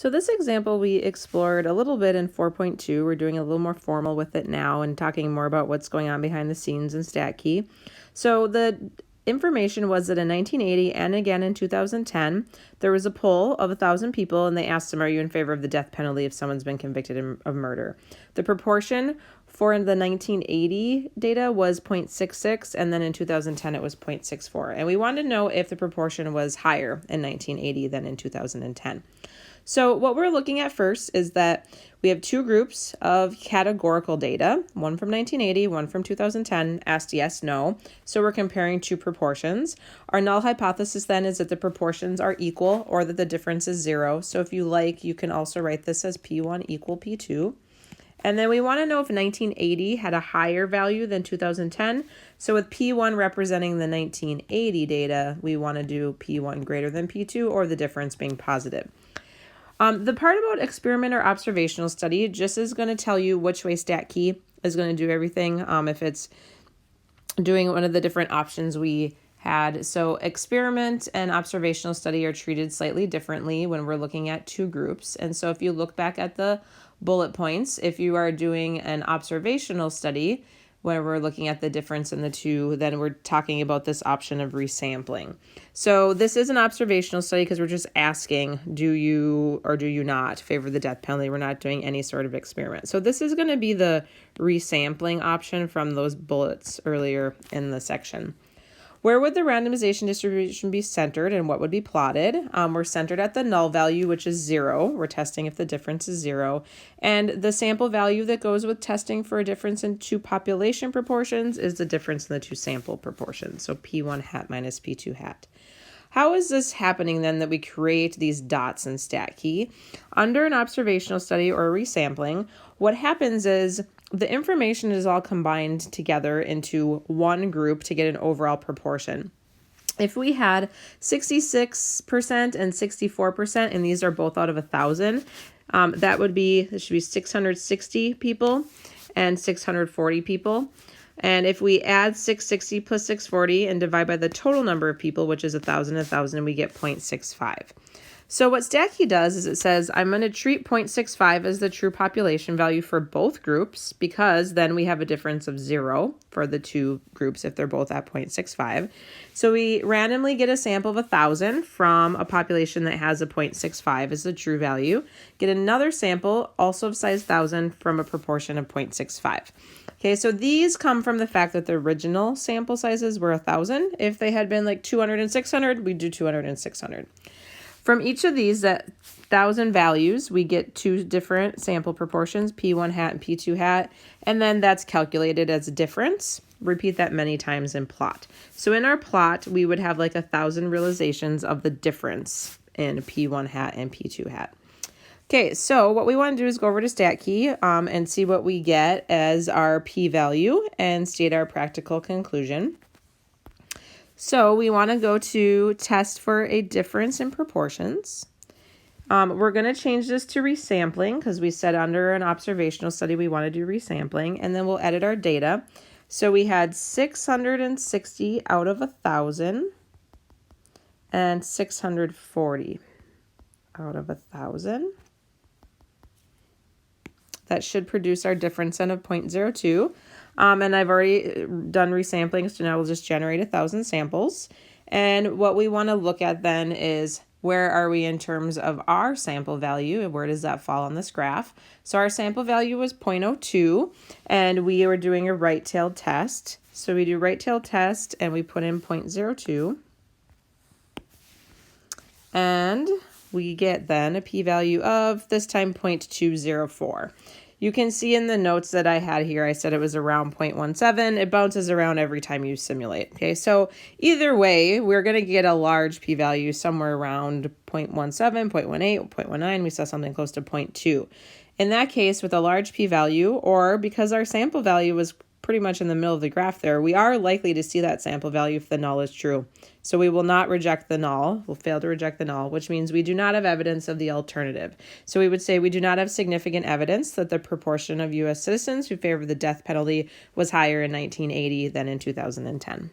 So this example we explored a little bit in 4.2. We're doing a little more formal with it now and talking more about what's going on behind the scenes in StatKey. So the information was that in 1980 and again in 2010, there was a poll of 1,000 people and they asked them, are you in favor of the death penalty if someone's been convicted of murder? The proportion for the 1980 data was 0.66, and then in 2010 it was 0.64. And we wanted to know if the proportion was higher in 1980 than in 2010. So what we're looking at first is that we have two groups of categorical data, one from 1980, one from 2010, asked yes, no. So we're comparing two proportions. Our null hypothesis then is that the proportions are equal or that the difference is 0. So if you like, you can also write this as P1 equal P2. And then we want to know if 1980 had a higher value than 2010. So with P1 representing the 1980 data, we want to do P1 greater than P2 or the difference being positive. The part about experiment or observational study just is going to tell you which way StatKey is going to do everything, if it's doing one of the different options we had. So experiment and observational study are treated slightly differently when we're looking at two groups. And so if you look back at the bullet points, if you are doing an observational study, when we're looking at the difference in the two, then we're talking about this option of resampling. So this is an observational study because we're just asking, do you or do you not favor the death penalty? We're not doing any sort of experiment. So this is going to be the resampling option from those bullets earlier in the section. Where would the randomization distribution be centered and what would be plotted? We're centered at the null value, which is 0. We're testing if the difference is 0. And the sample value that goes with testing for a difference in two population proportions is the difference in the two sample proportions. So P1 hat minus P2 hat. How is this happening then that we create these dots in StatKey? Under an observational study or resampling, what happens is the information is all combined together into one group to get an overall proportion. If we had 66% and 64%, and these are both out of 1,000, this should be 660 people and 640 people. And if we add 660 plus 640 and divide by the total number of people, which is 1,000, we get 0.65. So what StatKey does is it says, I'm going to treat 0.65 as the true population value for both groups because then we have a difference of 0 for the two groups if they're both at 0.65. So we randomly get a sample of 1,000 from a population that has a 0.65 as the true value. Get another sample also of size 1,000 from a proportion of 0.65. Okay, so these come from the fact that the original sample sizes were 1,000. If they had been like 200 and 600, we'd do 200 and 600. From each of these 1,000 values, we get two different sample proportions, P1 hat and P2 hat, and then that's calculated as a difference. Repeat that many times in plot. So in our plot, we would have like 1,000 realizations of the difference in P1 hat and P2 hat. Okay, so what we want to do is go over to StatKey and see what we get as our p-value and state our practical conclusion. So we want to go to test for a difference in proportions. We're going to change this to resampling because we said under an observational study we want to do resampling, and then we'll edit our data. So we had 660 out of 1,000 and 640 out of 1,000. That should produce our difference in of 0.02. And I've already done resampling, so now we'll just generate 1,000 samples. And what we want to look at then is where are we in terms of our sample value and where does that fall on this graph? So our sample value was 0.02 and we were doing a right-tailed test. So we do right-tailed test and we put in 0.02. And we get then a p-value of this time 0.204. You can see in the notes that I had here, I said it was around 0.17. It bounces around every time you simulate. Okay, so either way, we're going to get a large p-value somewhere around 0.17, 0.18, 0.19. We saw something close to 0.2. In that case, with a large p-value, or because our sample value was pretty much in the middle of the graph there, we are likely to see that sample value if the null is true. So we will not reject the null. We'll fail to reject the null, which means we do not have evidence of the alternative. So we would say we do not have significant evidence that the proportion of U.S. citizens who favor the death penalty was higher in 1980 than in 2010.